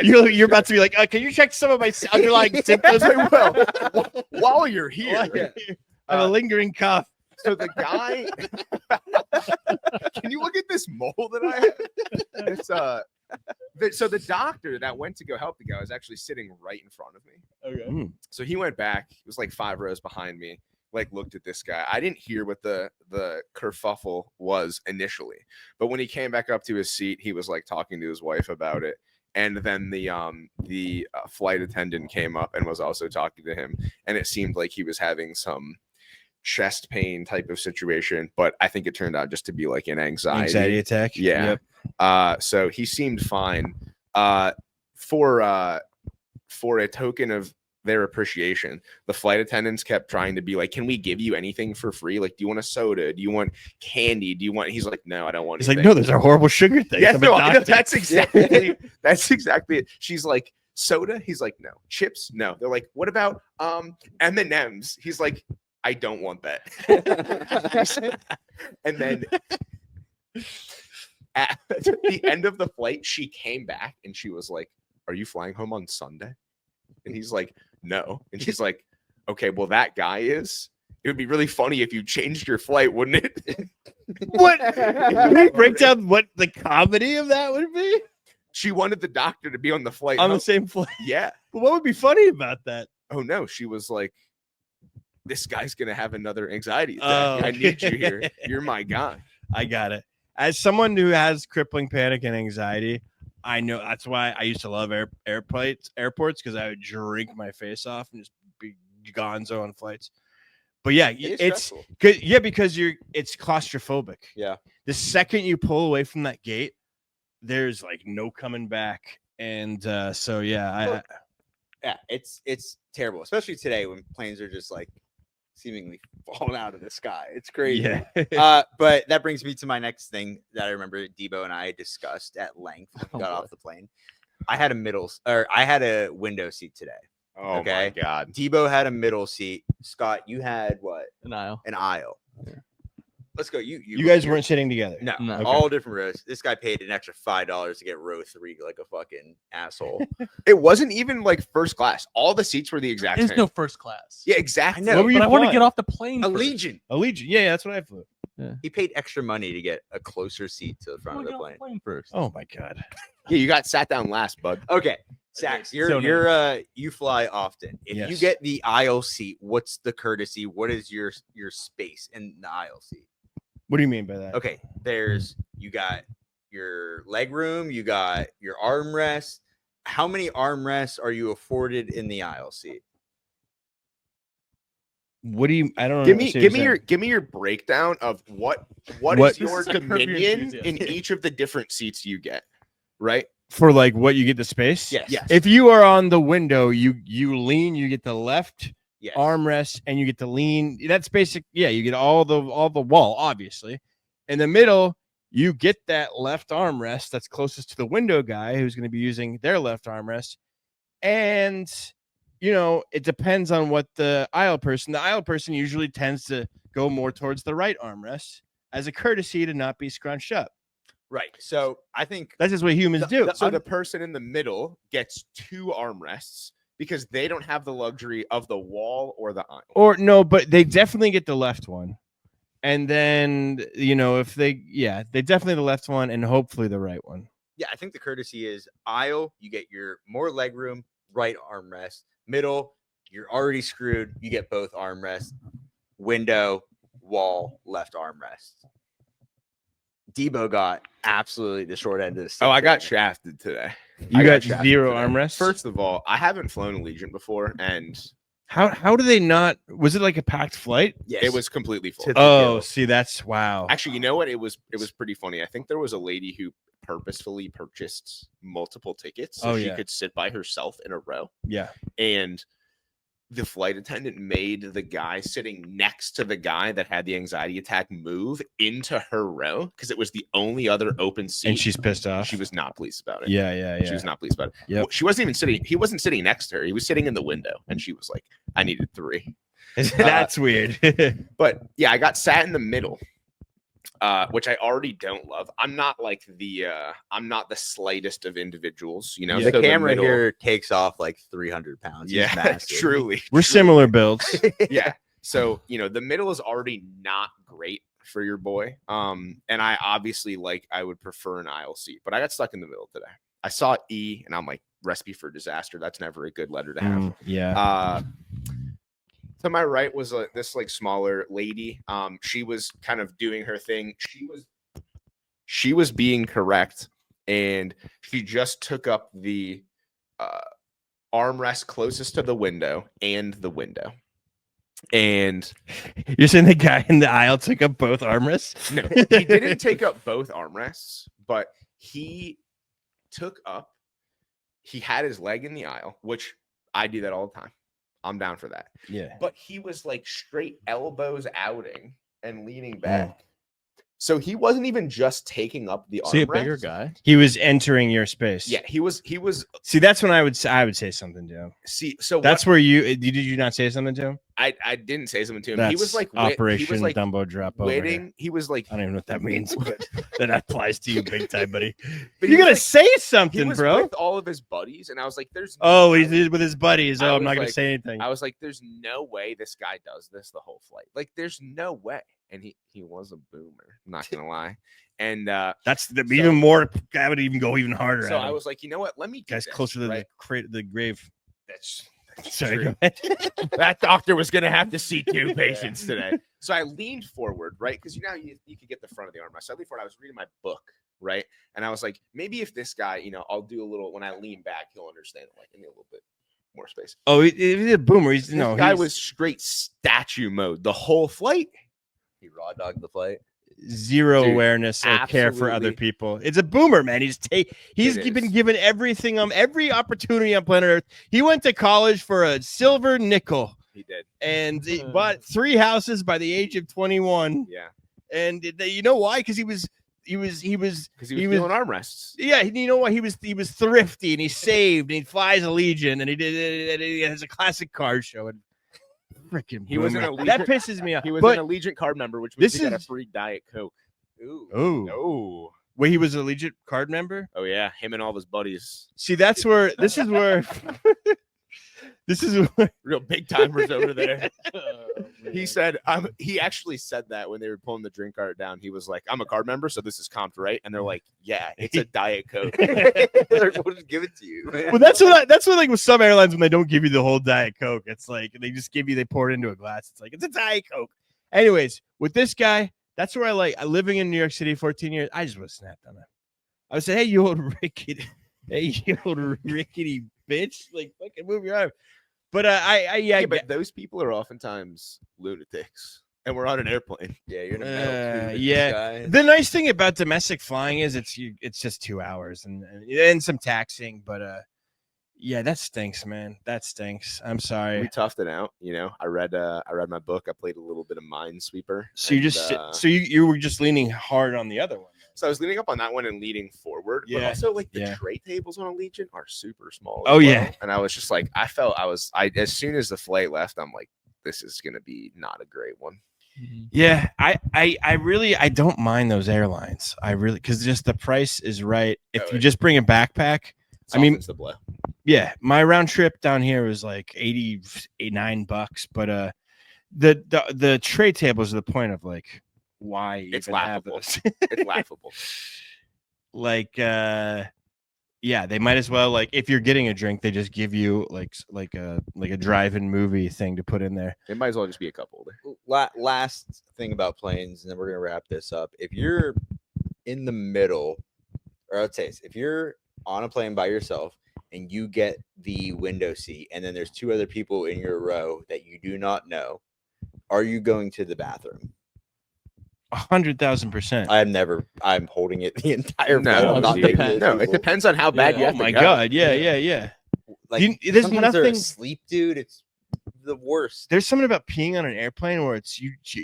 You're about to be like, can you check some of my underlying symptoms? I will. While you're here. I have a lingering cough. So the guy, can you look at this mole that I have? It's so the doctor that went to go help the guy was actually sitting right in front of me. Okay. So he went back. He was like 5 rows behind me. Like looked at this guy. I didn't hear what the kerfuffle was initially, but when he came back up to his seat, he was like talking to his wife about it. And then the flight attendant came up and was also talking to him, and it seemed like he was having some chest pain type of situation, but I think it turned out just to be like an anxiety attack. Yeah. So he seemed fine. For a token of their appreciation, the flight attendants kept trying to be like, can we give you anything for free? Like, do you want a soda? Do you want candy? Do you want? He's like, no, I don't want He's anything. like, no, there's a horrible sugar thing. Yes, I'm a no, I know, doctor. that's exactly it. She's like, soda? He's like, no. Chips? No. They're like, what about M&Ms? He's like, I don't want that. And then at the end of the flight, she came back and she was like, are you flying home on Sunday? And he's like, no. And she's like, okay, well, that guy is. It would be really funny if you changed your flight, wouldn't it? What? Can we break down what the comedy of that would be? She wanted the doctor to be on the flight. On the home. same flight. Yeah. But what would be funny about that? Oh no, she was like, this guy's gonna have another anxiety attack. Oh, I need you here. okay. You're my guy. I got it. As someone who has crippling panic and anxiety, I know that's why I used to love airports because I would drink my face off and just be gonzo on flights. But yeah, it's stressful. good. Yeah, because it's claustrophobic. Yeah. The second you pull away from that gate, there's like no coming back. And so yeah, Yeah, it's terrible, especially today when planes are just like seemingly falling out of the sky. It's crazy. yeah. But that brings me to my next thing that I remember Debo and I discussed at length when we got boy. off the plane. I had a window seat today. Oh Okay. my god. Debo had a middle seat. Scott, you had what? An aisle. An aisle. Yeah. Let's go. You guys weren't sitting together. No, No. Okay. all different rows. This guy paid an extra $5 to get row 3 like a fucking asshole. It wasn't even like first class. All the seats were the exact There's same. no first class. Yeah, exactly. I know. What were you But I want to flying? get off the plane. A first. Legion. Allegiant. Yeah, that's what I flew. He paid extra money to get a closer seat to the I front wanna of the get off plane. first. Oh my god. Yeah, you got sat down last, bud. Okay, Sax, So you fly often. If you Yes. get the aisle seat, what's the courtesy? What is your space in the aisle seat? What do you mean by that? Okay, you got your leg room, you got your armrest. How many armrests are you afforded in the aisle seat? What do you? I don't know. Give me your breakdown of what What- is This your is a Curb Your dominion Enthusiasm. in each of the different seats you get. Right? For like what you get the space. Yes. If you are on the window, you lean, you get the left Yes. armrest, and you get to lean. That's basic. Yeah, you get all the wall, obviously. In the middle, you get that left armrest that's closest to the window guy who's going to be using their left armrest. And it depends on what the aisle person usually tends to go more towards the right armrest as a courtesy to not be scrunched up. Right. So I think That's just what humans do. So the person in the middle gets 2 armrests because they don't have the luxury of the wall or the aisle. Or no, but they definitely get the left one. And then, if they definitely the left one and hopefully the right one. yeah, I think the courtesy is aisle, you get your more leg room, right armrest. Middle, you're already screwed. You get both armrests. Window, wall, left armrest. Debo got absolutely the short end of the stick. Oh, I got there. shafted today. You I got got shafted 0 today. armrests. First of all, I haven't flown Allegiant before, and How do they not? Was it like a packed flight? Yes. it was completely full. To the Oh, hill. see, that's wow. Actually, you know what? It was pretty funny. I think there was a lady who purposefully purchased multiple tickets so Oh, she yeah. could sit by herself in a row. Yeah. And the flight attendant made the guy sitting next to the guy that had the anxiety attack move into her row because it was the only other open seat. And she's pissed off. She was not pleased about it. Yeah. She was not pleased about it. Yep. Well, she wasn't even sitting. He wasn't sitting next to her. He was sitting in the window, and she was like, "I needed 3." That's weird. But yeah, I got sat in the middle, which I already don't love. I'm not like I'm not the slightest of individuals, you know. The so camera middle- here takes off like 300 pounds. He's yeah, massive. truly. We're similar builds. Yeah. So the middle is already not great for your boy. And I obviously I would prefer an aisle seat, but I got stuck in the middle today. I saw E, and I'm like, recipe for disaster. That's never a good letter to have. Yeah. To my right was this smaller lady. She was kind of doing her thing. She was being correct, and she just took up the armrest closest to the window and the window. And You're saying the guy in the aisle took up both armrests? no, he didn't take up both armrests, but he had his leg in the aisle, which I do that all the time. I'm down for that. Yeah. But he was straight elbows outing and leaning back. So he wasn't even just taking up the armrest. See a bigger guy. He was entering your space. Yeah, he was. See, that's when I would say something to him. See, so That's where did you not say something to him? I didn't say something to him. That's He was Operation he was Dumbo Drop over here. waiting. He was like, I don't even know what that means, but that applies to you big time, buddy. but You he was, gotta say he something, was bro. with all of his buddies, and I was like, "There's Oh, no he's way- with his buddies. I Oh, I'm was not gonna like- say anything. I was like, "There's no way this guy does this the whole flight. There's no way." And he was a boomer. I'm not gonna lie. And That's even more. I would even go even harder. so at I him. was like, you know what? Let me do Guys this, closer to right? the grave. That's Sorry. true. Go ahead. That doctor was gonna have to see 2 patients today. So I leaned forward, right? Because you could get the front of the armrest. So I leaned forward. I was reading my book, right? And I was like, maybe if this guy, I'll do a little. When I lean back, he'll understand. Give me a little bit more space. Oh, he's a boomer. He's This no. guy he's was straight statue mode the whole flight. He raw dogged the flight. zero Dude, awareness or care for other absolutely. people. It's a boomer, man. He's It been is. given everything every opportunity on planet Earth. He went to college for a silver nickel He did. and he bought 3 houses by the age of 21. Yeah. And you know why? Because he was Because he was He was- feeling armrests. yeah. You know what? He was thrifty and he saved and he flies a Legion and he has a classic car show and freaking He was an boomer. Allegiant- That pisses me off. He was but an Allegiant card member, which means this he got a is- free Diet Coke. Ooh. oh, Oh. wait, he was a Legion card member. Oh yeah, him and all of his buddies. See, this is where Real big timers over there. He said, he actually said that when they were pulling the drink cart down. He was like, I'm a card member, so this is comped, right? And they're like, yeah, it's a Diet Coke. We'll just give it to you. well, that's what like with some airlines when they don't give you the whole Diet Coke, it's like they just they pour it into a glass. It's like it's a Diet Coke. Anyways, with this guy, that's where I living in New York City 14 years. I just would have snapped on him. I would say, hey, you old rickety, bitch, like fucking move your arm. But Yeah, but those people are oftentimes lunatics. and we're on an airplane. Yeah, you're in a metal tube in yeah. the sky. The nice thing about domestic flying is it's just 2 hours and some taxing, but yeah, that stinks, man. That stinks. I'm sorry. We toughed it out. You know, I read my book. I played a little bit of Minesweeper. So you and, just you were just leaning hard on the other one. So I was leaning up on that one and leaning forward. But Yeah, also like the yeah. tray tables on Allegiant are super small. Oh, yeah. And I was just like, I as soon as the flight left, I'm like, this is gonna be not a great one. Yeah, I really don't mind those airlines. I really because just the price is right. If you just bring a backpack, I mean, Softens the blow. yeah, my round trip down here was like $89, but the tray tables are the point of like why It's even have laughable. those? It's laughable. Like yeah, they might as well like if you're getting a drink, they just give you like a drive-in movie thing to put in there. It might as well just be a cup holder. Last thing about planes, and then we're gonna wrap this up. If you're in the middle, or I'd say if you're on a plane by yourself and you get the window seat, and then there's 2 other people in your row that you do not know, are you going to the bathroom? 100,000%. I'm holding it the entire No, flight. I'm not it making depends. those No, it people. depends on how bad you Oh have to my go. god, yeah. Like, There's sometimes they're nothing. asleep, dude. It's the worst. There's something about peeing on an airplane where it's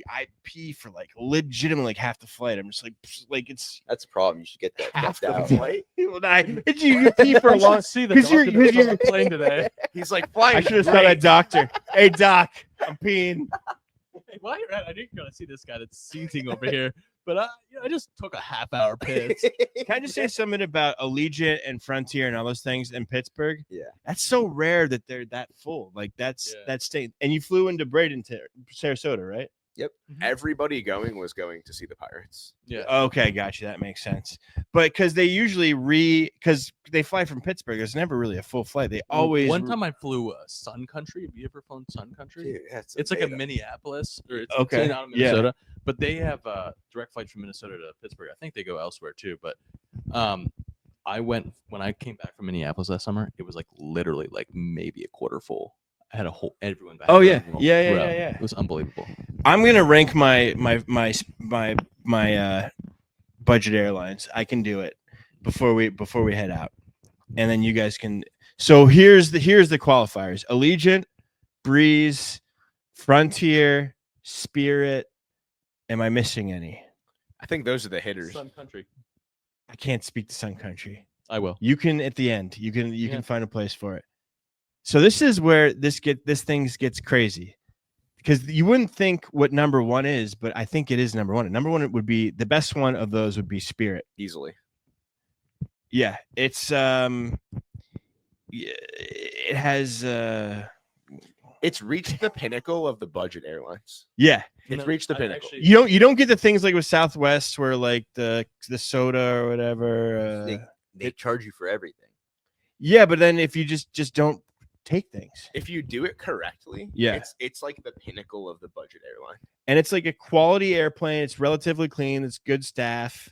I pee for like legitimately like half the flight. I'm just like it's That's a problem. You should get that Half checked the out. flight. you pee for a long. see the 'cause you're- doctor because on you're- the plane today. He's like flying. I should have saw that doctor. Hey doc, I'm peeing. Hey, while you're at, I didn't go to see this guy that's seizing over here, but I just took a half-hour piss. Can I just say something about Allegiant and Frontier and all those things in Pittsburgh? Yeah. That's so rare that they're that full. Like that's state. And you flew into Bradenton, Sarasota, right? Everybody was going to see the Pirates. Yeah. Okay, gotcha. That makes sense. But because they usually because they fly from Pittsburgh, there's never really a full flight. They always One time I flew Sun Country. Have you ever flown Sun Country? Dude, that's It's like a beta. Minneapolis, or it's Okay, out of yeah. Minnesota, but they have direct flights from Minnesota to Pittsburgh. I think they go elsewhere too. But I went when I came back from Minneapolis last summer. It was like literally like maybe a quarter full. I had everyone back. Oh, yeah. throughout. Yeah. It was unbelievable. I'm gonna rank my budget airlines. I can do it before we head out, and then you guys can. So here's the qualifiers: Allegiant, Breeze, Frontier, Spirit. Am I missing any? I think those are the hitters. Sun Country. I can't speak to Sun Country. I will. You can at the end. You can find a place for it. So this is where this thing gets crazy, because you wouldn't think what number 1 is, but I think it is number 1. And number 1 would be the best one of those would be Spirit. Easily. Yeah, it's it has It's reached the pinnacle of the budget airlines. yeah. It's reached the pinnacle. You don't get the things like with Southwest where like the soda or whatever. They charge you for everything. Yeah, but then if you just don't take things, If you do it correctly, Yeah. it's like the pinnacle of the budget airline. and it's like a quality airplane, it's relatively clean, it's good staff.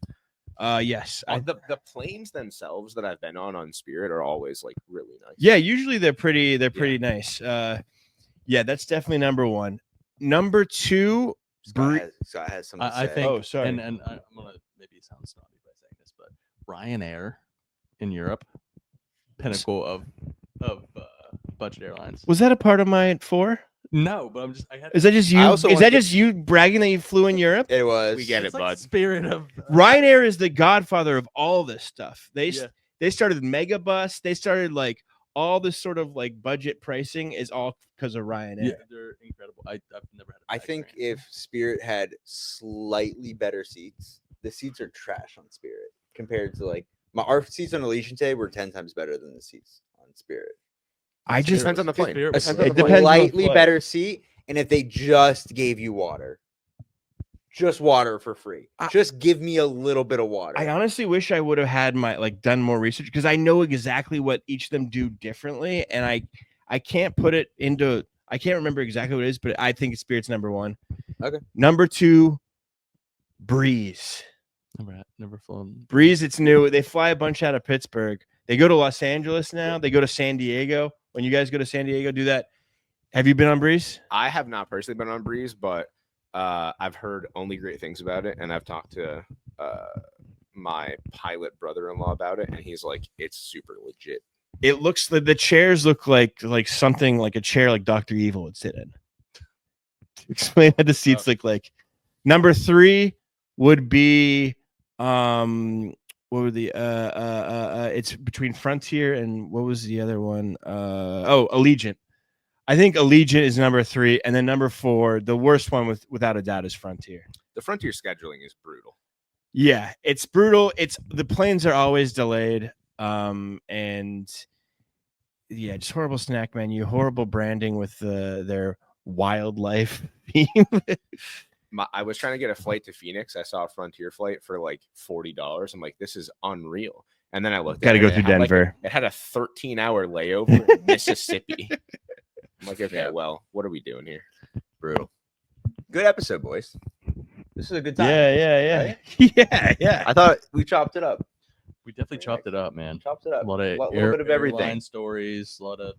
Yes, The planes themselves that I've been on Spirit are always like really nice. yeah, usually they're pretty nice. Yeah, that's definitely number 1. Number 2, Scott has something to I say. think. Oh, sorry. And I'm gonna maybe sound snobby by saying this, but Ryanair in Europe, pinnacle of budget airlines. was that a part of my 4? No, but I had Is that just you? I also Is want that to- just you bragging that you flew in Europe? It was. We get it's it, like bud. Spirit of Ryanair is the godfather of all this stuff. Yeah. They started Megabus. They started like all this sort of like budget pricing is all because of Ryanair. Yeah, they're incredible. I've never had. I think if Spirit had slightly better seats, the seats are trash on Spirit compared to like our seats on Allegiant today were 10 times better than the seats on Spirit. I just Depends on the plane. Spirit A was Depends on it the plane. depends on the slightly flight. better seat, and if they just gave you water, just water for free, just give me a little bit of water. I honestly wish I would have had done more research because I know exactly what each of them do differently, and I can't put it into I can't remember exactly what it is, but I think Spirit's number 1. Okay. Number 2, Breeze. never flown. Breeze, it's new. They fly a bunch out of Pittsburgh. They go to Los Angeles now. They go to San Diego. When you guys go to San Diego, do that. Have you been on Breeze? I have not personally been on Breeze, but I've heard only great things about it, and I've talked to my pilot brother-in-law about it, and he's like, it's super legit. It looks the chairs look like something like a chair like Dr. Evil would sit in. Explain what the seats look like. Number 3 would be what were the it's between Frontier and what was the other one? Allegiant. I think Allegiant is number 3, and then number 4, the worst one without a doubt is Frontier. The Frontier scheduling is brutal. Yeah, it's brutal. It's the planes are always delayed. And yeah, just horrible snack menu, horrible branding with their wildlife theme. I was trying to get a flight to Phoenix. I saw a Frontier flight for like $40. I'm like, this is unreal. And then I looked. Got to at go it, through it had, like, Denver. it had a 13-hour layover in Mississippi. I'm like, okay, well, what are we doing here? Brutal. Good episode, boys. This is a good time. Yeah. Right? Yeah. I thought we chopped it up. We definitely chopped it up, man. Chopped it up. A lot of little bit of everything. airline stories, a lot of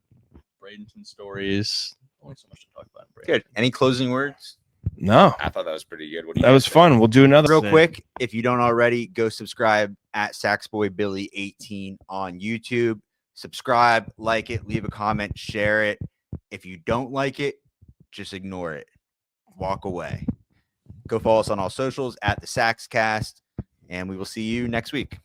Bradenton stories. Only so much to talk about. Good. Any closing words? No, I thought that was pretty good. What do you that guys was think? fun. We'll do another Real thing. quick, if you don't already, go subscribe at Saxboy Billy 18 on YouTube. Subscribe, like it, leave a comment, share it. If you don't like it, just ignore it. Walk away. Go follow us on all socials at the Saxcast, and we will see you next week.